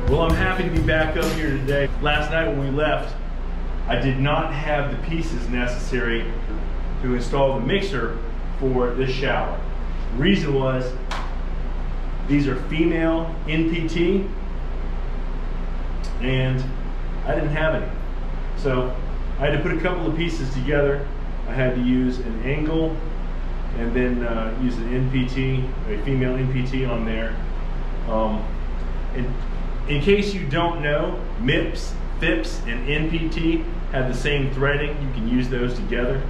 Well, I'm happy to be back up here today. Last night when we left, I did not have the pieces necessary to install the mixer for this shower. The reason was, these are female NPT, and I didn't have any. So I had to put a couple of pieces together. I had to use an angle and then use an NPT, a female NPT on there. And in case you don't know, MIPS, FIPS, and NPT have the same threading. You can use those together.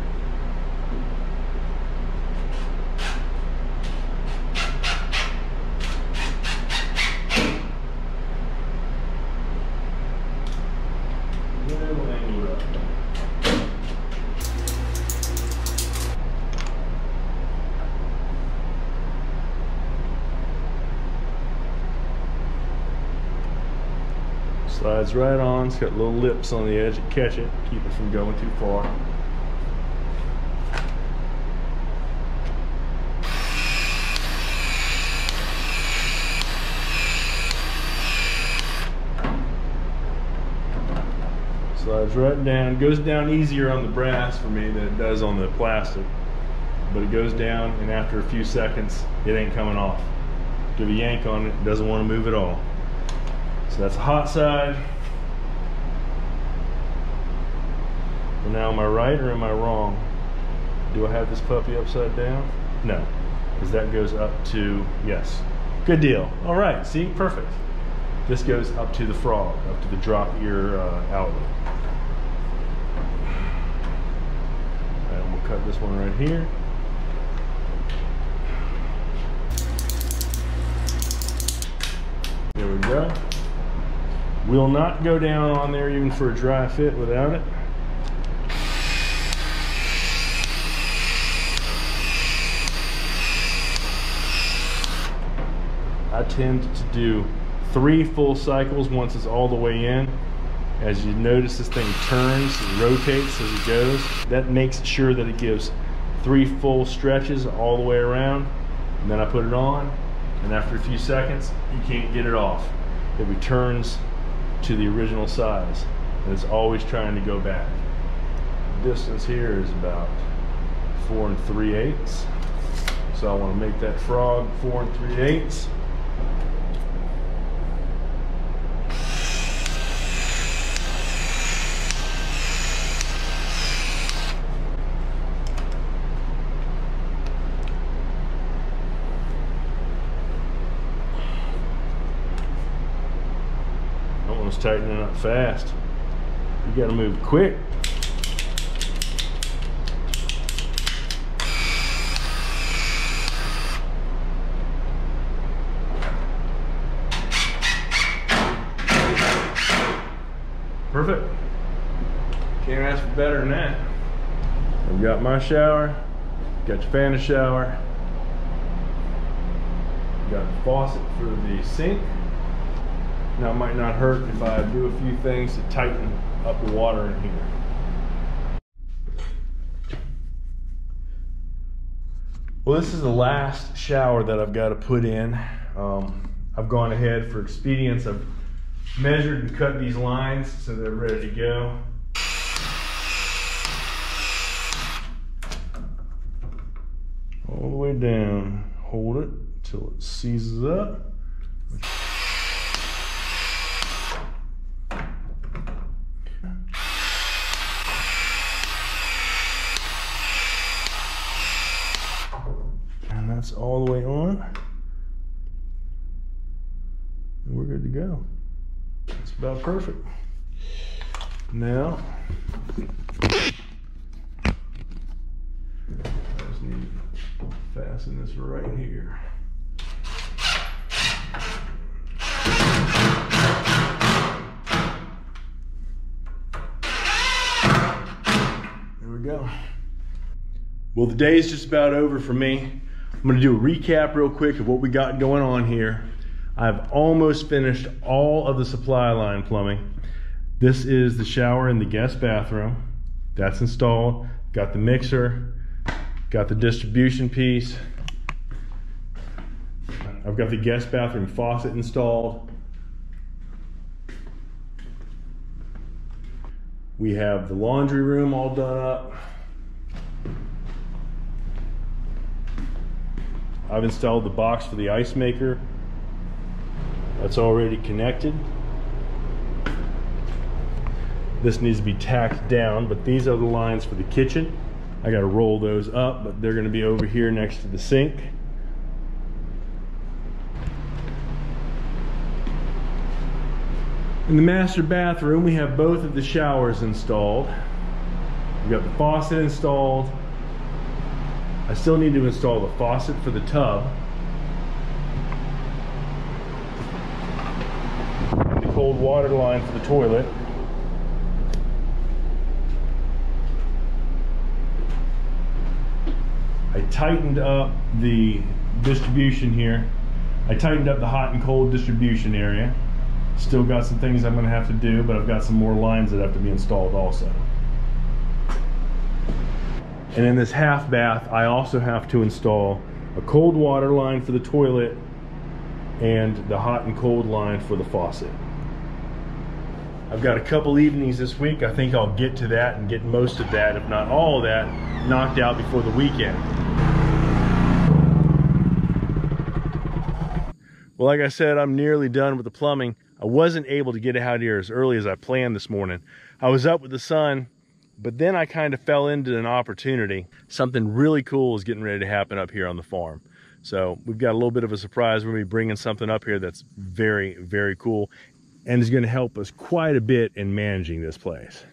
Slides right on. It's got little lips on the edge that catch it, keep it from going too far. Slides right down. Goes down easier on the brass for me than it does on the plastic, but it goes down, and after a few seconds it ain't coming off. Give a yank on it, it doesn't want to move at all. So that's the hot side. Well, now am I right or am I wrong? Do I have this puppy upside down? No, because that goes up to, yes. Good deal. All right, see, perfect. This goes up to the frog, up to the drop ear outlet. And we'll cut this one right here. There we go. Will not go down on there even for a dry fit without it. I tend to do 3 full cycles once it's all the way in. As you notice, this thing turns and rotates as it goes. That makes sure that it gives 3 full stretches all the way around. And then I put it on, and after a few seconds, you can't get it off. It returns to the original size, and it's always trying to go back. The distance here is about 4 3/8. So I want to make that frog 4 3/8. Tightening up fast. You got to move quick. Perfect. Can't ask for better than that. I've got my shower, got your fan to shower, got the faucet for the sink. Now it might not hurt if I do a few things to tighten up the water in here. Well, this is the last shower that I've got to put in. I've gone ahead for expedience. I've measured and cut these lines so they're ready to go. All the way down. Hold it until it seizes up. That's all the way on, and we're good to go. It's about perfect. Now, I just need to fasten this right here. There we go. Well, the day is just about over for me. I'm gonna do a recap real quick of what we got going on here. I've almost finished all of the supply line plumbing. This is the shower in the guest bathroom. That's installed. Got the mixer, got the distribution piece. I've got the guest bathroom faucet installed. We have the laundry room all done up. I've installed the box for the ice maker. That's already connected. This needs to be tacked down, but these are the lines for the kitchen. I gotta roll those up, but they're gonna be over here next to the sink. In the master bathroom, we have both of the showers installed. We've got the faucet installed. I still need to install the faucet for the tub. And the cold water line for the toilet. I tightened up the distribution here. I tightened up the hot and cold distribution area. Still got some things I'm going to have to do, but I've got some more lines that have to be installed also. And in this half bath, I also have to install a cold water line for the toilet and the hot and cold line for the faucet. I've got a couple evenings this week. I think I'll get to that and get most of that, if not all of that, knocked out before the weekend. Well, like I said, I'm nearly done with the plumbing. I wasn't able to get out here as early as I planned this morning. I was up with the sun, but then I kind of fell into an opportunity. Something really cool is getting ready to happen up here on the farm. So we've got a little bit of a surprise. We're going to be bringing something up here that's very, very cool and is going to help us quite a bit in managing this place.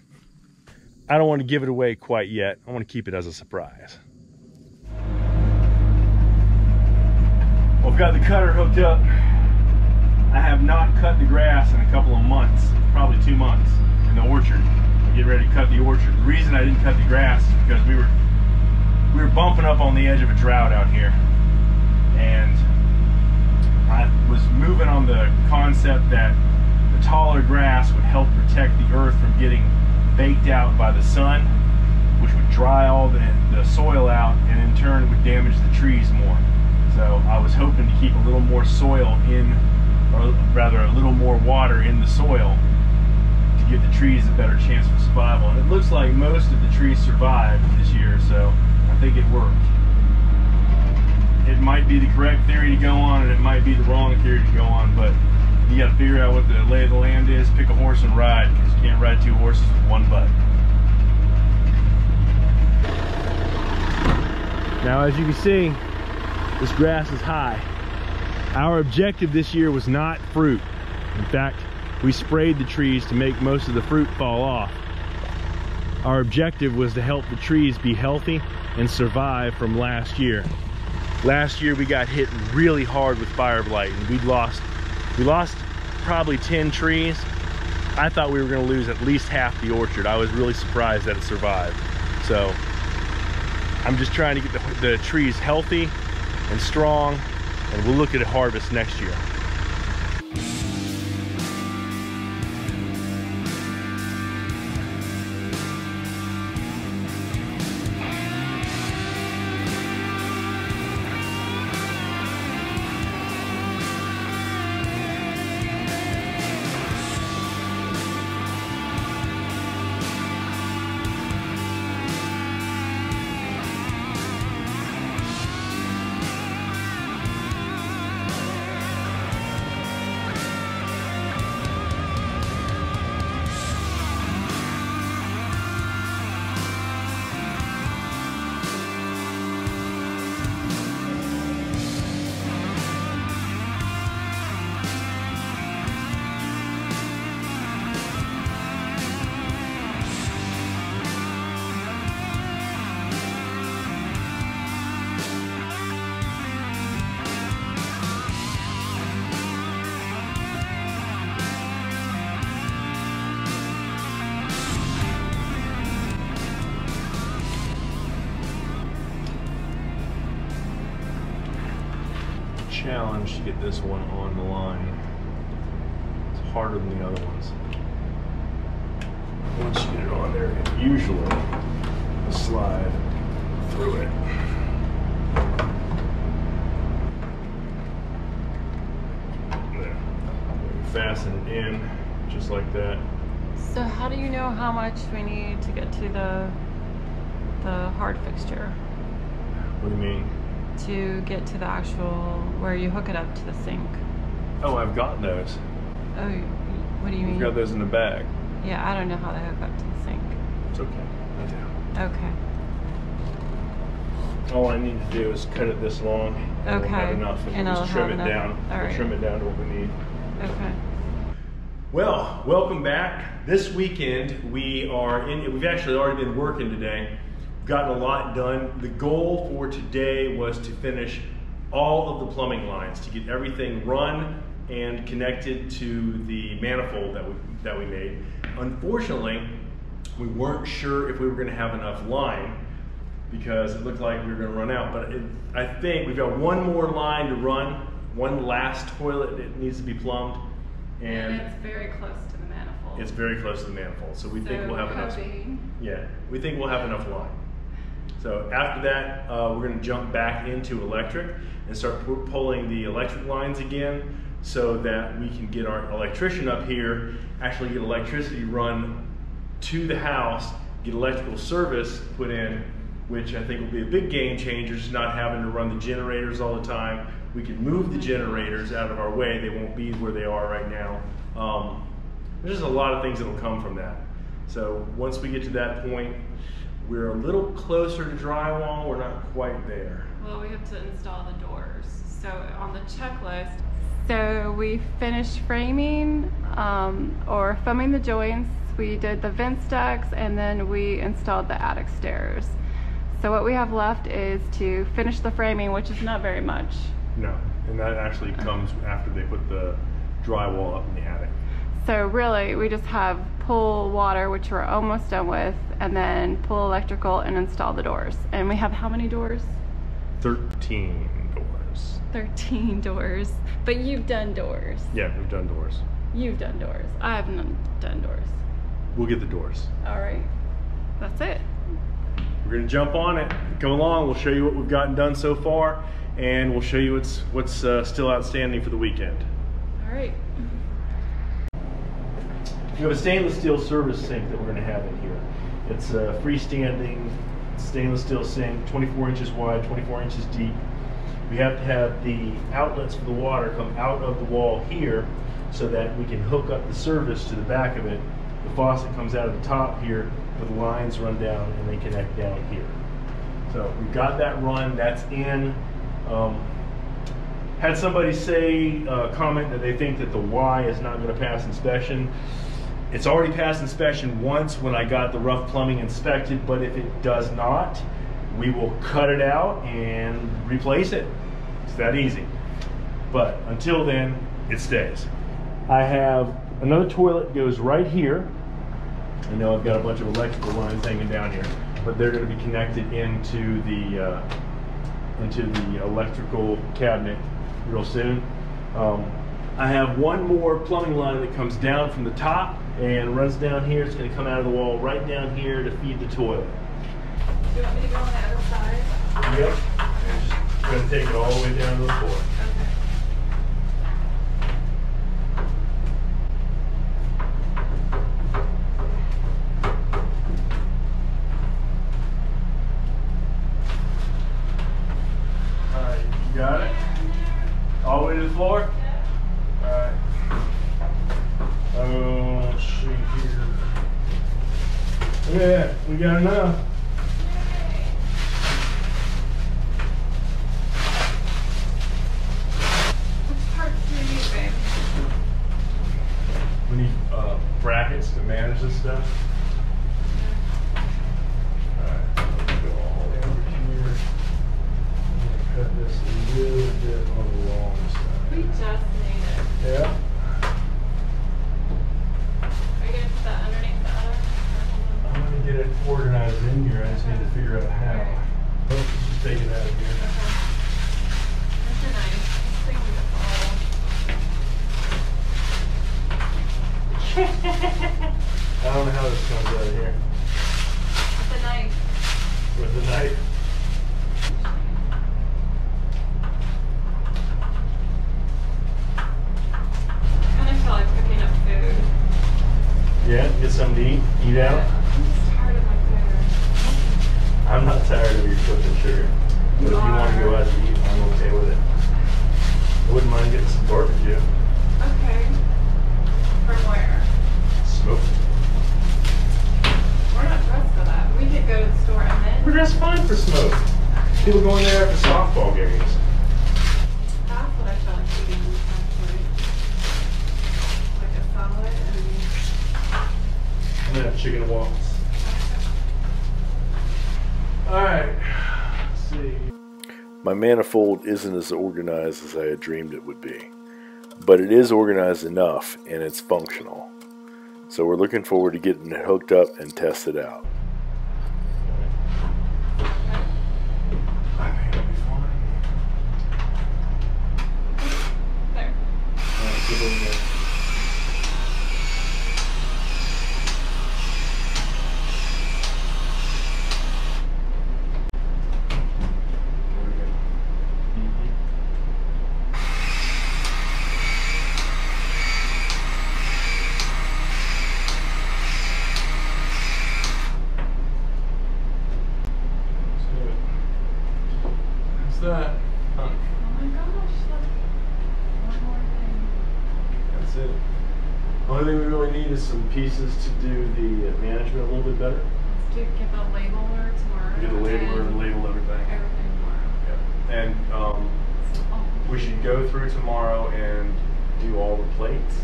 I don't want to give it away quite yet. I want to keep it as a surprise. Well, I've got the cutter hooked up. I have not cut the grass in a couple of months, probably 2 months, in the orchard. I get ready to cut the orchard. The reason I didn't cut the grass is because we were bumping up on the edge of a drought out here. And I was moving on the concept that the taller grass would help protect the earth from getting baked out by the sun, which would dry all the soil out, and in turn it would damage the trees more. So I was hoping to keep a little more soil in, or rather a little more water in the soil to give the trees a better chance for survival. And it looks like most of the trees survived this year, so I think it worked. It might be the correct theory to go on, and it might be the wrong theory to go on, but you got to figure out what the lay of the land is, pick a horse and ride, because you can't ride 2 horses with 1 butt. Now, as you can see, this grass is high. Our objective this year was not fruit. In fact, we sprayed the trees to make most of the fruit fall off. Our objective was to help the trees be healthy and survive from last year. Last year we got hit really hard with fire blight, and we lost probably 10 trees. I thought we were going to lose at least half the orchard. I was really surprised that it survived. So I'm just trying to get the trees healthy and strong, and we'll look at a harvest next year. Challenge to get this one on the line. It's harder than the other ones. Once you get it on there, it usually will slide through it. There. Fasten it in just like that. So how do you know how much we need to get to the hard fixture? What do you mean? To get to the actual, where you hook it up to the sink. Oh, I've got those. Oh, what do you mean? We've got those in the bag. Yeah, I don't know how they hook up to the sink. It's okay. I do. Okay. All I need to do is cut it this long. And Okay. we'll have enough. And we'll just trim it down. All right. We'll trim it down to what we need. Okay. Well, welcome back. This weekend we've actually already been working today. We've gotten a lot done. The goal for today was to finish all of the plumbing lines, to get everything run and connected to the manifold that we made. Unfortunately, we weren't sure if we were going to have enough line because it looked like we were going to run out. But I think we've got one more line to run, one last toilet that needs to be plumbed. And it's very close to the manifold. It's very close to the manifold, so we think we'll have enough. Yeah, we think we'll have enough line. So after that, we're going to jump back into electric and start pulling the electric lines again, so that we can get our electrician up here, actually get electricity run to the house, get electrical service put in, which I think will be a big game changer, just not having to run the generators all the time. We can move the generators out of our way. They won't be where they are right now. There's just a lot of things that will come from that. So once we get to that point, we're a little closer to drywall. We're not quite there. Well, we have to install the doors. So on the checklist, so we finished framing or foaming the joints. We did the vent stacks, and then we installed the attic stairs. So what we have left is to finish the framing, which is not very much. No, and that actually comes after they put the drywall up in the attic. So really, we just have pull water, which we're almost done with, and then pull electrical and install the doors. And we have how many doors? 13 doors. 13 doors. But you've done doors. Yeah, we've done doors. You've done doors. I haven't done doors. We'll get the doors. All right. That's it. We're gonna jump on it. Come along, we'll show you what we've gotten done so far, and we'll show you what's still outstanding for the weekend. All right. We have a stainless steel service sink that we're gonna have in here. It's a freestanding stainless steel sink, 24 inches wide, 24 inches deep. We have to have the outlets for the water come out of the wall here so that we can hook up the service to the back of it. The faucet comes out of the top here, but the lines run down and they connect down here. So we've got that run, that's in. Had somebody say, comment that they think that the Y is not going to pass inspection. It's already passed inspection once when I got the rough plumbing inspected, but if it does not, we will cut it out and replace it. It's that easy. But until then, it stays. I have another toilet goes right here. I know I've got a bunch of electrical lines hanging down here, but they're going to be connected into the electrical cabinet real soon. I have one more plumbing line that comes down from the top and runs down here. It's going to come out of the wall right down here to feed the toilet. Do you want me to go on the other side? Yep. I'm just going to take it all the way down to the floor. Okay. All right, you got it? All the way to the floor? All right. Let's see here. Look at that. We got enough. Which parts do you need, babe? We need brackets to manage this stuff. All right, let's go all the way over here. I'm gonna cut this a little bit on the long We side. just need it. Yeah. Are you going to put that underneath the other? I'm gonna get it organized in here. I just need to figure out how. Oh, let's just take it out of here. That's a nice. I don't know how this comes out of here. With a knife. With a knife. Kind of feel like cooking up food. Yeah, get something to eat out? I'm just tired of my food. I'm not tired of your cooking, sugar. But if you want to go out to eat, I'm okay with it. I wouldn't mind getting some barbecue. Okay. From where? Smoked. We're not dressed for that. We could go to the store and then. We're dressed fine for smoke. People going there after softball games. That's what I felt like eating actually. Like a salad and. I'm gonna have chicken and waffles. Alright. Let's see. My manifold isn't as organized as I had dreamed it would be, but it is organized enough and it's functional. So we're looking forward to getting it hooked up and tested out. I think it'll be fine. There. Alright, give it a minute. That. Oh my gosh, look. One more thing. That's it. The only thing we really need is some pieces to do the management a little bit better. Let's get the labeler tomorrow. Get the labeler and label everything. Everything tomorrow. Yeah. And we should go through tomorrow and do all the plates.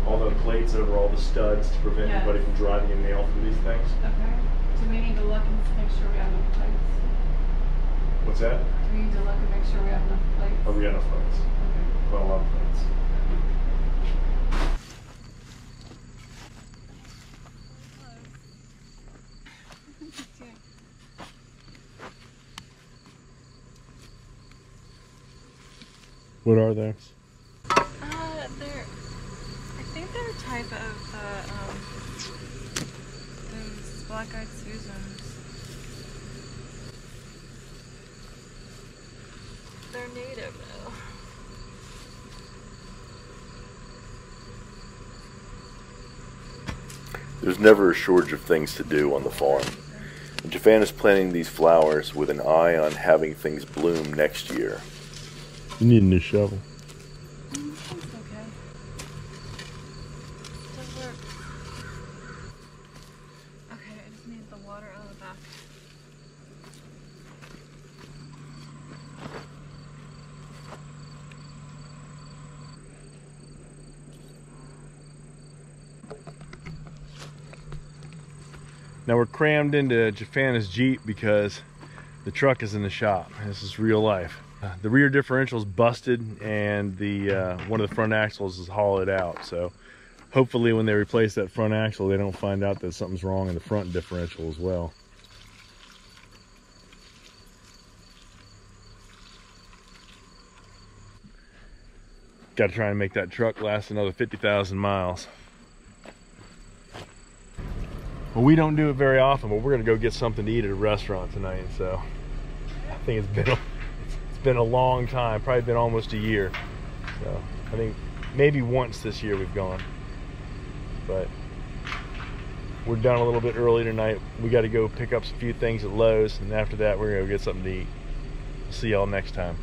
All the plates over all the studs to prevent anybody from driving a nail through these things. Okay. Do we need to look and make sure we have enough plates? What's that? Do we need to look and make sure we have enough plates? Oh, we got enough plates. Okay. Quite a lot of plates. What are those? I think they're a type of those black-eyed Susans. They're native though. There's never a shortage of things to do on the farm. And Japan is planting these flowers with an eye on having things bloom next year. You need a new shovel. It's okay. Does work. Okay, I just need the water out of the back. Now we're crammed into Jafana's Jeep because the truck is in the shop. This is real life. The rear differential is busted and the one of the front axles is hollowed out. So hopefully when they replace that front axle, they don't find out that something's wrong in the front differential as well. Got to try and make that truck last another 50,000 miles. Well, we don't do it very often, but we're gonna go get something to eat at a restaurant tonight. So I think it's been a long time, probably been almost a year. So I think maybe once this year we've gone, but we're done a little bit early tonight. We got to go pick up a few things at Lowe's, and after that we're gonna go get something to eat. See y'all next time.